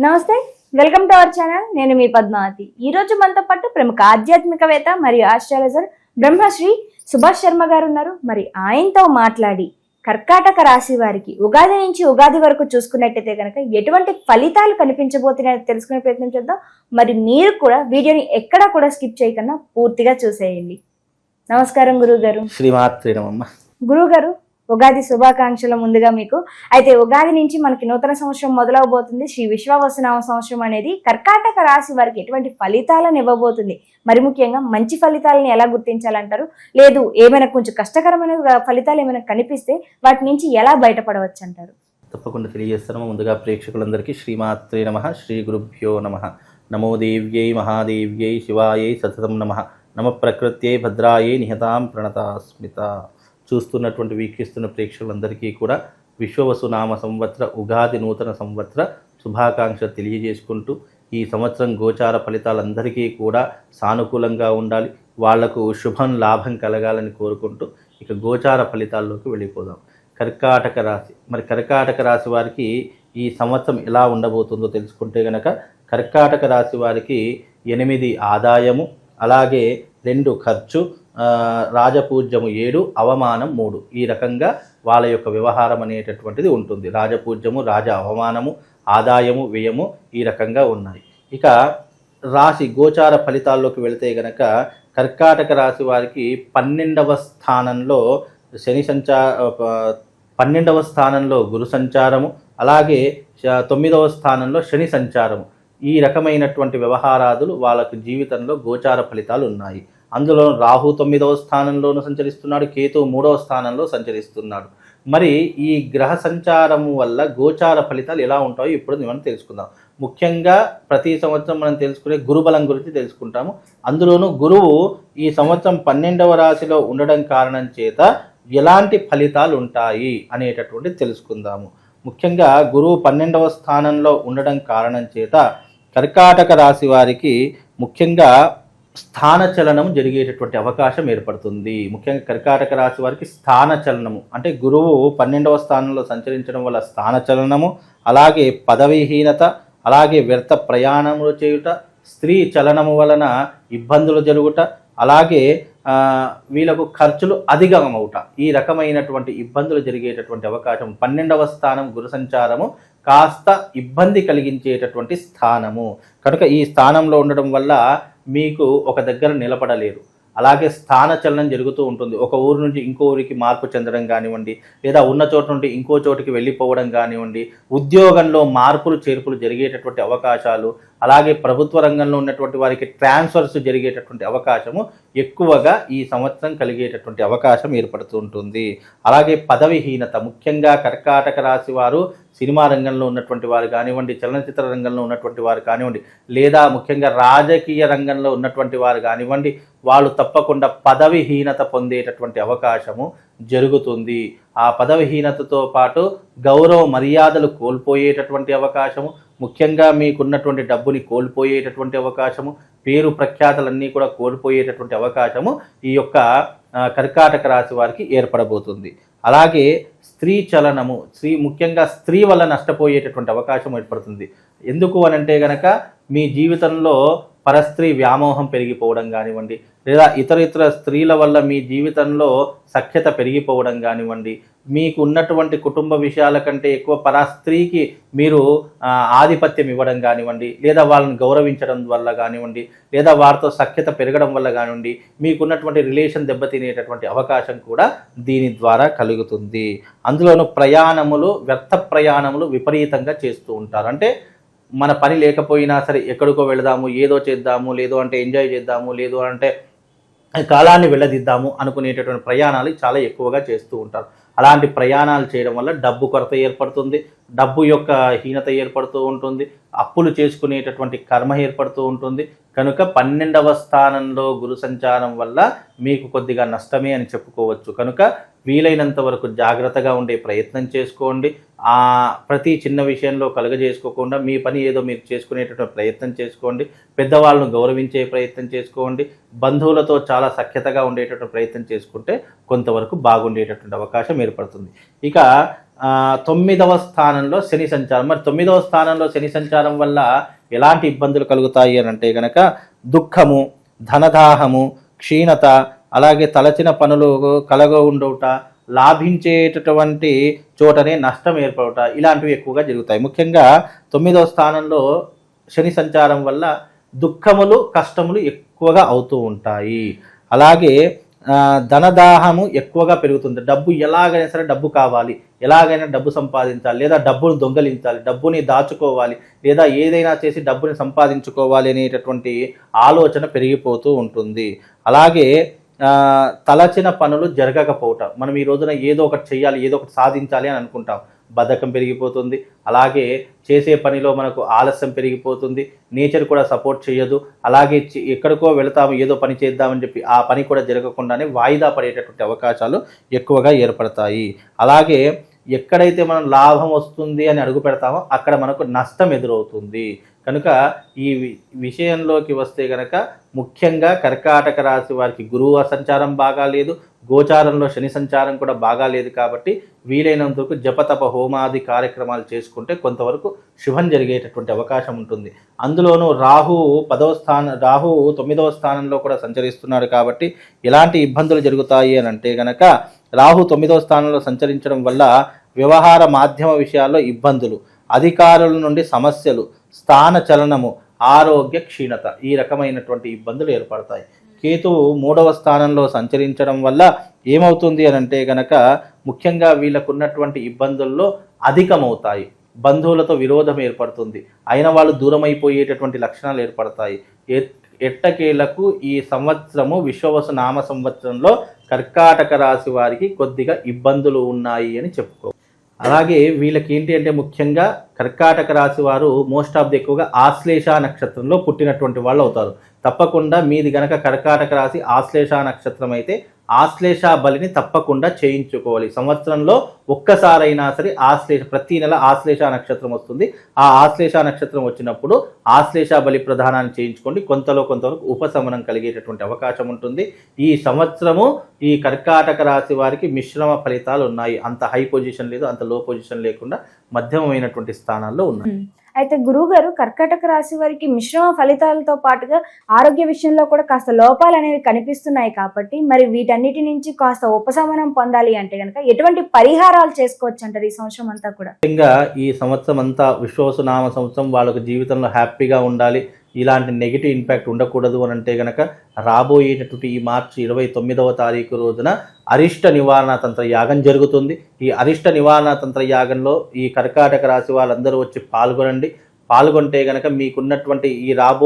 నమస్తే, welcome to our channel. నేను మీ పద్మావతి. ఈ రోజు మనతో పాటు ప్రముఖ ఆధ్యాత్మికవేత్త మరియు ఆస్ట్రాలజర్ బ్రహ్మశ్రీ సుభాష్ శర్మ గారు ఉన్నారు. మరి ఆయనతో మాట్లాడి కర్కాటక రాశి వారికి ఉగాది నుంచి ఉగాది వరకు చూసుకున్నట్టయితే కనుక ఎటువంటి ఫలితాలు కనిపించబోతున్నాయో తెలుసుకునే ప్రయత్నం చేద్దాం. మరి మీరు కూడా వీడియోని ఎక్కడా కూడా స్కిప్ చేయకుండా పూర్తిగా చూసేయండి. నమస్కారం గురువు గారు. శ్రీమాత్రే నమః. గురువు గారు, ఉగాది శుభాకాంక్షలు ముందుగా మీకు. అయితే ఉగాది నుంచి మనకి నూతన సంవత్సరం మొదలవబోతుంది. శ్రీ విశ్వావసునామ సంవత్సరం అనేది కర్కాటక రాశి వారికి ఎటువంటి ఫలితాలను ఇవ్వబోతుంది, మరి ముఖ్యంగా మంచి ఫలితాలను ఎలా గుర్తించాలంటారు, లేదు ఏమైనా కొంచెం కష్టకరమైన ఫలితాలు ఏమైనా కనిపిస్తే వాటి నుంచి ఎలా బయటపడవచ్చు అంటారు? తప్పకుండా తెలియజేస్తాము. ముందుగా ప్రేక్షకులందరికీ శ్రీమాత్రే నమః, శ్రీ గురుభ్యో నమః. నమో దేవ్యై మహాదేవ్యై శివాయై సతతం నమః. నమ ప్రకృత్యై భద్రాయై నిహతాం ప్రణతాస్మిత. చూస్తున్నటువంటి వీక్షిస్తున్న ప్రేక్షకులందరికీ కూడా విశ్వవసునామ సంవత్సర ఉగాది నూతన సంవత్సర శుభాకాంక్షలు తెలియజేసుకుంటూ, ఈ సంవత్సరం గోచార ఫలితాలందరికీ కూడా సానుకూలంగా ఉండాలి, వాళ్లకు శుభం లాభం కలగాలని కోరుకుంటూ ఇక గోచార ఫలితాల్లోకి వెళ్ళిపోదాం. కర్కాటక రాశి. మరి కర్కాటక రాశి వారికి ఈ సంవత్సరం ఎలా ఉండబోతుందో తెలుసుకుంటే గనక, కర్కాటక రాశి వారికి 8 ఆదాయము, అలాగే 2 ఖర్చు, రాజపూజ్యము 7, అవమానం 3. ఈ రకంగా వాళ్ళ యొక్క వ్యవహారం అనేటటువంటిది ఉంటుంది. రాజపూజ్యము, రాజ అవమానము, ఆదాయము, వ్యయము ఈ రకంగా ఉన్నాయి. ఇక రాశి గోచార ఫలితాల్లోకి వెళితే గనక, కర్కాటక రాశి వారికి 12వ స్థానంలో శని 12వ స్థానంలో గురు సంచారము, అలాగే 9వ స్థానంలో శని సంచారము. ఈ రకమైనటువంటి వ్యవహారాదులు వాళ్ళకు జీవితంలో గోచార ఫలితాలు ఉన్నాయి. అందులో రాహు 9వ స్థానంలోనూ సంచరిస్తున్నాడు, కేతు 3వ స్థానంలో సంచరిస్తున్నాడు. మరి ఈ గ్రహ సంచారము వల్ల గోచార ఫలితాలు ఎలా ఉంటాయో ఇప్పుడు మనం తెలుసుకుందాం. ముఖ్యంగా ప్రతి సంవత్సరం మనం తెలుసుకునే గురుబలం గురించి తెలుసుకుంటాము. అందులోనూ గురువు ఈ సంవత్సరం 12వ రాశిలో ఉండడం కారణం చేత ఎలాంటి ఫలితాలు ఉంటాయి అనేటటువంటిది తెలుసుకుందాము. ముఖ్యంగా గురువు 12వ స్థానంలో ఉండడం కారణం చేత కర్కాటక రాశి వారికి ముఖ్యంగా స్థాన చలనం జరిగేటటువంటి అవకాశం ఏర్పడుతుంది. ముఖ్యంగా కర్కాటక రాశి వారికి స్థాన చలనము అంటే గురువు 12వ స్థానంలో సంచరించడం వల్ల స్థాన చలనము, అలాగే పదవీహీనత, అలాగే వ్యర్థ ప్రయాణములు చేయుట, స్త్రీ చలనము వలన ఇబ్బందులు జరుగుట, అలాగే వీళ్ళకు ఖర్చులు అధికమవుట, ఈ రకమైనటువంటి ఇబ్బందులు జరిగేటటువంటి అవకాశం. 12వ స్థానం గురు సంచారము కాస్త ఇబ్బంది కలిగించేటటువంటి స్థానము కనుక ఈ స్థానంలో ఉండడం వల్ల మీకు ఒక దగ్గర నిలబడలేరు. అలాగే స్థాన చలనం జరుగుతూ ఉంటుంది. ఒక ఊరు నుంచి ఇంకో ఊరికి మార్పు చెందడం కానివ్వండి, లేదా ఉన్న చోటు నుండి ఇంకో చోటుకి వెళ్ళిపోవడం కానివ్వండి, ఉద్యోగంలో మార్పులు చేర్పులు జరిగేటటువంటి అవకాశాలు, అలాగే ప్రభుత్వ రంగంలో ఉన్నటువంటి వారికి ట్రాన్స్ఫర్స్ జరిగేటటువంటి అవకాశము ఎక్కువగా ఈ సంవత్సరం కలిగేటటువంటి అవకాశం ఏర్పడుతూ ఉంటుంది. అలాగే పదవిహీనత, ముఖ్యంగా కర్కాటక రాశి వారు సినిమా రంగంలో ఉన్నటువంటి వారు కానివ్వండి, చలనచిత్ర రంగంలో ఉన్నటువంటి వారు కానివ్వండి, లేదా ముఖ్యంగా రాజకీయ రంగంలో ఉన్నటువంటి వారు కానివ్వండి, వాళ్ళు తప్పకుండా పదవిహీనత పొందేటటువంటి అవకాశము జరుగుతుంది. ఆ పదవిహీనతతో పాటు గౌరవ మర్యాదలు కోల్పోయేటటువంటి అవకాశము, ముఖ్యంగా మీకున్నటువంటి డబ్బుని కోల్పోయేటటువంటి అవకాశము, పేరు ప్రఖ్యాతలన్నీ కూడా కోల్పోయేటటువంటి అవకాశము ఈ యొక్క కర్కాటక రాశి వారికి ఏర్పడబోతుంది. అలాగే స్త్రీ చలనము, ముఖ్యంగా స్త్రీ వల్ల నష్టపోయేటటువంటి అవకాశం ఏర్పడుతుంది. ఎందుకు అనంటే గనక, మీ జీవితంలో పరస్త్రీ వ్యామోహం పెరిగిపోవడం కానివ్వండి, లేదా ఇతర స్త్రీల వల్ల మీ జీవితంలో సఖ్యత పెరిగిపోవడం కానివ్వండి, మీకు ఉన్నటువంటి కుటుంబ విషయాల కంటే ఎక్కువ పరస్త్రీకి మీరు ఆధిపత్యం ఇవ్వడం కానివ్వండి, లేదా వాళ్ళని గౌరవించడం వల్ల కానివ్వండి, లేదా వారితో సఖ్యత పెరగడం వల్ల కానివ్వండి, మీకున్నటువంటి రిలేషన్ దెబ్బతినేటటువంటి అవకాశం కూడా దీని ద్వారా కలుగుతుంది. అందులోనూ ప్రయాణములు, వ్యర్థ ప్రయాణములు విపరీతంగా చేస్తూ ఉంటారు. అంటే మన పని లేకపోయినా సరే ఎక్కడికో వెళదాము, ఏదో చేద్దాము, లేదు అంటే ఎంజాయ్ చేద్దాము, లేదు అంటే కాలాన్ని వెళ్ళదిద్దాము అనుకునేటటువంటి ప్రయాణాలు చాలా ఎక్కువగా చేస్తూ ఉంటారు. అలాంటి ప్రయాణాలు చేయడం వల్ల డబ్బు కొరత ఏర్పడుతుంది, డబ్బు యొక్క హీనత ఏర్పడుతూ ఉంటుంది, అప్పులు చేసుకునేటటువంటి కర్మ ఏర్పడుతూ ఉంటుంది. కనుక 12వ స్థానంలో గురు సంచారం వల్ల మీకు కొద్దిగా నష్టమే అని చెప్పుకోవచ్చు. కనుక వీలైనంత వరకు జాగ్రత్తగా ఉండే ప్రయత్నం చేసుకోండి. ప్రతి చిన్న విషయంలో కలుగజేసుకోకుండా మీ పని ఏదో మీరు చేసుకునేటటువంటి ప్రయత్నం చేసుకోండి. పెద్దవాళ్ళను గౌరవించే ప్రయత్నం చేసుకోండి. బంధువులతో చాలా సఖ్యతగా ఉండేటటువంటి ప్రయత్నం చేసుకుంటే కొంతవరకు బాగుండేటటువంటి అవకాశం ఏర్పడుతుంది. ఇక 9వ స్థానంలో శని సంచారం. మరి 9వ స్థానంలో శని సంచారం వల్ల ఎలాంటి ఇబ్బందులు కలుగుతాయి అని అంటే గనక దుఃఖము, ధనదాహము, క్షీణత, అలాగే తలచిన పనులు కలగ ఉండవుట, లాభించేటటువంటి చోటనే నష్టం ఏర్పడుట, ఇలాంటివి ఎక్కువగా జరుగుతాయి. ముఖ్యంగా 9వ స్థానంలో శని సంచారం వల్ల దుఃఖములు, కష్టములు ఎక్కువగా అవుతూ ఉంటాయి. అలాగే ధనదాహము ఎక్కువగా పెరుగుతుంది. డబ్బు ఎలాగైనా సరే డబ్బు కావాలి, ఎలాగైనా డబ్బు సంపాదించాలి, లేదా డబ్బును దొంగలించాలి, డబ్బుని దాచుకోవాలి, లేదా ఏదైనా చేసి డబ్బుని సంపాదించుకోవాలి అనేటటువంటి ఆలోచన పెరిగిపోతూ ఉంటుంది. అలాగే తలచిన పనులు జరగకపోవటం. మనం ఈ రోజున ఏదో ఒకటి చెయ్యాలి, ఏదో ఒకటి సాధించాలి అని అనుకుంటాం, బద్ధకం పెరిగిపోతుంది. అలాగే చేసే పనిలో మనకు ఆలస్యం పెరిగిపోతుంది, నేచర్ కూడా సపోర్ట్ చేయదు. అలాగే ఎక్కడికో వెళతాము, ఏదో పని చేద్దామని చెప్పి ఆ పని కూడా జరగకుండానే వాయిదా పడేటటువంటి అవకాశాలు ఎక్కువగా ఏర్పడతాయి. అలాగే ఎక్కడైతే మనం లాభం వస్తుంది అని అడుగు పెడతామో అక్కడ మనకు నష్టం ఎదురవుతుంది. కనుక ఈ విషయంలోకి వస్తే కనుక ముఖ్యంగా కర్కాటక రాశి వారికి గురువు సంచారం బాగా లేదు, గోచారంలో శని సంచారం కూడా బాగా లేదు. కాబట్టి వీలైనంత వరకు జపతప హోమాది కార్యక్రమాలు చేసుకుంటే కొంతవరకు శుభం జరిగేటటువంటి అవకాశం ఉంటుంది. అందులోనూ రాహువు 9వ స్థానంలో కూడా సంచరిస్తున్నాడు. కాబట్టి ఎలాంటి ఇబ్బందులు జరుగుతాయి అని అంటే గనక రాహు 9వ స్థానంలో సంచరించడం వల్ల వ్యవహార మాధ్యమ విషయాల్లో ఇబ్బందులు, అధికారుల నుండి సమస్యలు, స్థాన చలనము, ఆరోగ్య క్షీణత, ఈ రకమైనటువంటి ఇబ్బందులు ఏర్పడతాయి. కేతువు 3వ స్థానంలో సంచరించడం వల్ల ఏమవుతుంది అని అంటే గనక ముఖ్యంగా వీళ్ళకున్నటువంటి ఇబ్బందుల్లో అధికమవుతాయి. బంధువులతో విరోధం ఏర్పడుతుంది, అయిన వాళ్ళు దూరం అయిపోయేటటువంటి లక్షణాలు ఏర్పడతాయి. ఎట్టకేలకు ఈ సంవత్సరము విశ్వవసు నామ సంవత్సరంలో కర్కాటక రాశి వారికి కొద్దిగా ఇబ్బందులు ఉన్నాయి అని చెప్పుకో. అలాగే వీళ్ళకి ఏంటి అంటే ముఖ్యంగా కర్కాటక రాశి వారు మోస్ట్ ఆఫ్ ది ఎక్కువగా ఆశ్లేష నక్షత్రంలో పుట్టినటువంటి వాళ్ళు అవుతారు. తప్పకుండా మీది గనక కర్కాటక రాశి ఆశ్లేష నక్షత్రం అయితే ఆశ్లేష బలిని తప్పకుండా చేయించుకోవాలి. సంవత్సరంలో ఒక్కసారైనా సరే ప్రతి నెల ఆశ్లేష నక్షత్రం వస్తుంది. ఆ ఆశ్లేష నక్షత్రం వచ్చినప్పుడు ఆశ్లేష బలి ప్రదానాన్ని చేయించుకోండి. కొంతవరకు ఉపశమనం కలిగేటటువంటి అవకాశం ఉంటుంది. ఈ సంవత్సరము ఈ కర్కాటక రాశి వారికి మిశ్రమ ఫలితాలు ఉన్నాయి. అంత హై పొజిషన్ లేదు, అంత లో పొజిషన్ లేకుండా మధ్యమమైనటువంటి స్థానాల్లో ఉన్నాయి. అయితే గురువు గారు కర్కాటక రాశి వారికి మిశ్రమ ఫలితాలతో పాటుగా ఆరోగ్య విషయంలో కూడా కాస్త లోపాలు అనేవి కనిపిస్తున్నాయి. కాబట్టి మరి వీటన్నిటి నుంచి కాస్త ఉపశమనం పొందాలి అంటే కనుక ఎటువంటి పరిహారాలు చేసుకోవచ్చు అంటారు ఈ సంవత్సరం అంతా కూడా? ముఖ్యంగా ఈ సంవత్సరం అంతా విశ్వవసునామ సంవత్సరం వాళ్ళకు జీవితంలో హ్యాపీగా ఉండాలి, ఇలాంటి నెగిటివ్ ఇంపాక్ట్ ఉండకూడదు అని అంటే కనుక రాబోయేటటువంటి ఈ మార్చి 29వ తారీఖు రోజున అరిష్ట నివారణ తంత్ర యాగం జరుగుతుంది. ఈ అరిష్ట నివారణ తంత్ర యాగంలో ఈ కర్కాటక రాశి వాళ్ళందరూ వచ్చి పాల్గొనండి. పాల్గొంటే గనక మీకున్నటువంటి ఈ రాబోయే